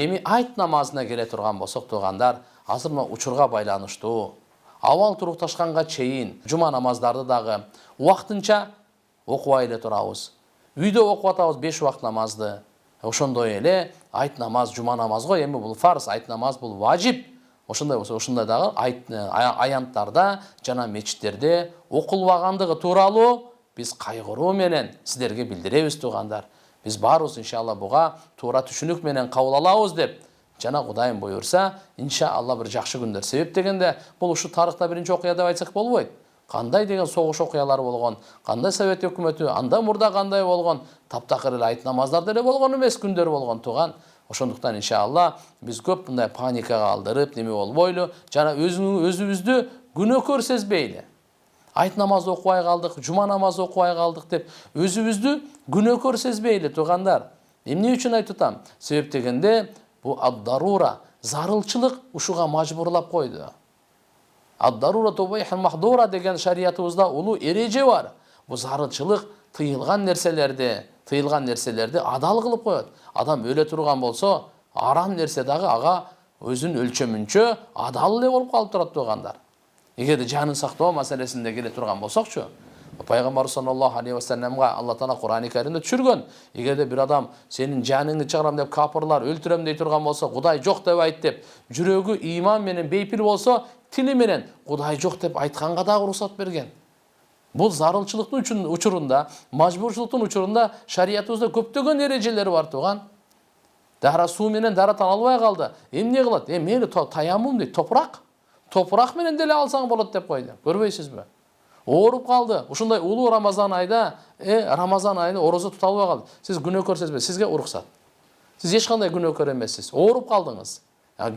эми айт намазына келе турган болсок туугандар, азыр мына учурга байланыштуу абал турукташканга чейин жума намаздарды дагы убактынча окубай эле турабыз. Үйдө окуп атабыз 5 убакыт намазды. Ошондой эле айт намаз, жума намаз го, эми бул фарз, айт намаз бул важип. Ошондой болсо, ошондой дагы аянттарда жана мечиттерде окулбагандыгы тууралуу биз кайгыруу менен сиздерге билдиребиз туугандар. Биз баарыбыз иншалла буга туура түшүнүк менен кабыл алабыз деп жана Кудайым буйрса, иншалла бир жакшы күндөр. Себеп дегенде бул ушу тарыхта биринчи окуя деп айтсак болбойт. Кандай деген согуш окуялары болгон, кандай совет өкмөтү, анда мурда кандай болгон, таптакыр эле айт намаздар деле болгон эмес, күндөр болгон тууган. Ошондуктан иншалла биз көп мындай паникага алдырып, неме болбойлу, жана өзүбүздү күнөөкөр сезбейли. Айт намаз окубай калдык, жума намаз окубай калдык деп өзүбүздү күнөөкөр сезбейли туугандар. Эмне үчүн айтып атам? Себеп дегенде бу ад-дарура, зарылчылык ушуга мажбурлап койду. Ад-дарура тубайхул махдура деген шариятыбызда улуу эреже бар. Бу зарылчылык тыйылган нерселерди адал кылып коет. Адам өлө турган болсо, арам нерсе дагы ага өзүнүн өлчөмүнчө адал эле болуп калып турат туугандар. Эгерде жанын сактоо маселесинде келе турган болсокчу, Пайгамбар саллаллаху алейхи ва салламга Алла Таала Кур'ан-ы Каримде түшүргөн. Эгерде бир адам сенин жаныңды чыгарам деп капырлар өлтүрөм дей турган болсо, Кудай жок деп айт деп, жүрөгү иман менен бейпил болсо, тили менен Кудай жок деп айтканга да уруксат берген. Бул зарылчылыктын учурунда, мажбурчулуктун учурунда шариятыбызда көптөгөн эрежелер бар тууган. Дара суу менен дара тана албай калды. Эмне кылат? Мени таяммум дейт, топурак менен деле алсаң болот деп койду. Көрбөйсүзбү? Ооруп калды. Ушундай улуу Рамазан айда, орозо тута албай калды. Сиз күнөөкөр сезбейсиз, сизге уруксат. Сиз эч кандай күнөөкөр эмессиз. Ооруп калдыңыз.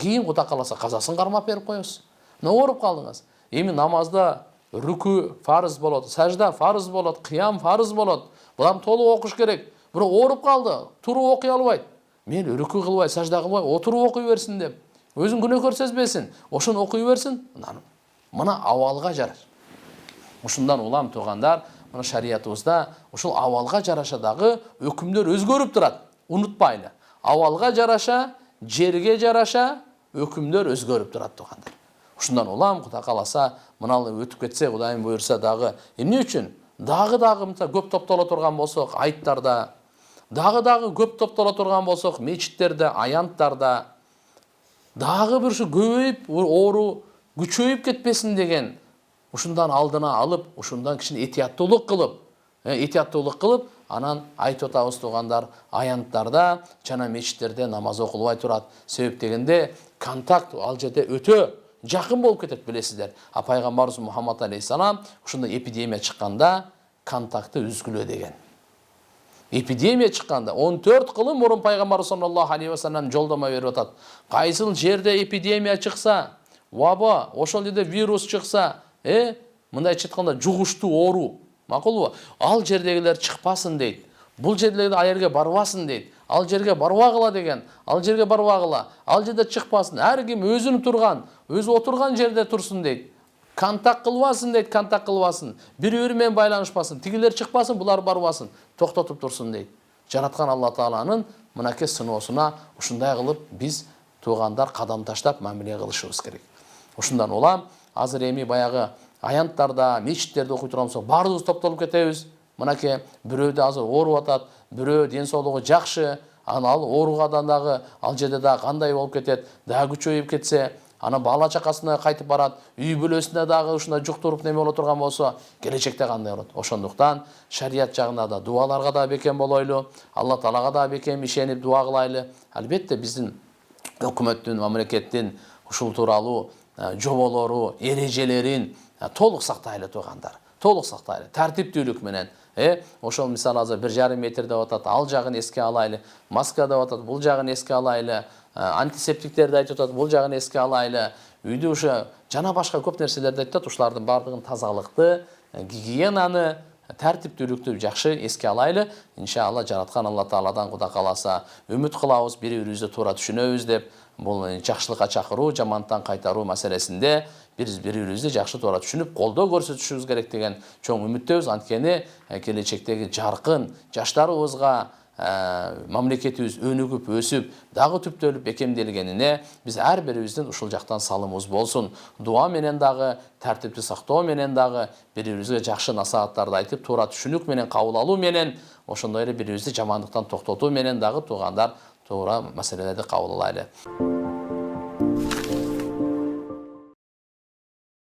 Кийин Кудай кааласа казасын кармап берип коесуз. Ооруп калдыңыз. Эми намазда рүкү фарыз болот, сажда фарыз болот, кыям фарыз болот. Буларны толук окуш керек. Бирок ооруп калды, туруп окуй албайт. Мен рүкү кылбай, сажда кылбай, отуруп окуй берсин деп. Өзүн күнөөкөр сезбесин. Ошону окуй берсин. Мына абалга жараш. Ушундан улам туугандар, мына шариятыбызда ушул абалга жараша дагы өкүмдөр өзгөрүп турат. Унутпайлы. Абалга жараша, жерге жараша өкүмдөр өзгөрүп турат туугандар. Ушундан улам Кудай кааласа, мыналы өтүп кетсе, Кудайым буйрса дагы эмне үчүн? Дагы көп топтоло турган болсок, айттарда, дагы көп топтоло турган болсок, мечиттерде, аянттарда, дагы бир ушу көбөйүп, оору күчөйүп кетпесин деген ушундан алдына алып, ушундан кичине этияттуулук кылып, анан айтып атабыз туугандар, аянттарда жана мечиттерде намаз окулбай турат. Себеп дегенде контакт ал жерде өтө жакын болуп кетет, билесиздер. Пайгамбарыбыз Мухаммад алейхиссалам ушундай эпидемия чыкканда контактты үзгүлө деген. Эпидемия чыкканда 14 кылым мурун Пайгамбар саллаллаху алейхи ва саллам жолдомо берип атат. Кайсыл жерде эпидемия чыкса, ваба, ошол жерде вирус чыкса, мындай айтканда жугуштуу оору, макулбу? Ал жердегилер чыкпасын дейт. Бул жерлерге аерге барбасын дейт. Ал жерге барбагыла деген, ал жерге барбагыла, ал жерде чыкпасын. Ар ким өзүнүн турган, өзү отурган жерде турсун дейт. Контакт кылбасын дейт, контакт кылбасын. Бири-бири менен байланышпасын. Тигилер чыкпасын, булар барбасын. Токтотуп турсун дейт. Жараткан Алла Тааланын мынакей сыноосуна ушундай кылып биз туугандар кадам таштап мамиле кылышыбыз керек. Ушундан улам азыр эми баягы аянттарда, мечиттерде окуй турган болсок, баарыбыз топтолуп кетебиз. Мынакей бирөөдө азыр ооруп атат, бирөө ден соолугу жакшы, ал ооругадан дагы ал жерде дагы кандай болуп кетет, дагы күчөйүп кетсе, ана бала чакасына кайтып барат, үй бүлөсүнө дагы ушундай жуктуруп неме боло турган болсо, келечекте кандай болот? Ошондуктан шарият жагында да дуаларга да бекем болойлу, Алла Таалага да бекем ишенип дуа кылайлы. Албетте биздин өкмөттүн, мамлекеттин ушул тууралуу жоболору, эрежелерин толук сактайлы туугандар. Толук сактайлы. Тартиптүүлүк менен. Ошол мисалы азыр 1,5 метр деп атат, ал жагын эске алайлы. Маска деп атат, бул жагын эске алайлы. Антисептиктерди айтып атат, бул жагын эске алайлы. Үйдө ушу жана башка көп нерселерди айтып атат, ушулардын бардыгын тазалыкты, гигиенаны, тартиптүүлүктү жакшы эске алайлы. Иншалла жараткан Алла Тааладан Кудай кааласа үмүт кылабыз, бири-бирибизди туура түшүнөбүз деп. Бул жакшылыкка чакыруу, жамандыктан кайтаруу маселесинде биз бири-бирибизди жакшы туура түшүнүп, колдоо көрсөтүшүбүз керек деген чоң үмүттөбүз. Анткени келечектеги жаркын жаштарыбызга мамлекетибиз өнүгүп өсүп дагы түптөлүп бекемделгенине биз ар бирибиздин ушул жактан салымыбыз болсун. Дуа менен дагы, тартипти сактоо менен дагы, бири-бирибизге жакшы насааттарды айтып, туура түшүнүк менен кабыл алуу менен, ошондой эле бири-бирибизди жамандыктан токтотуу менен дагы туугандар туура маселелерди кабыл алайлы.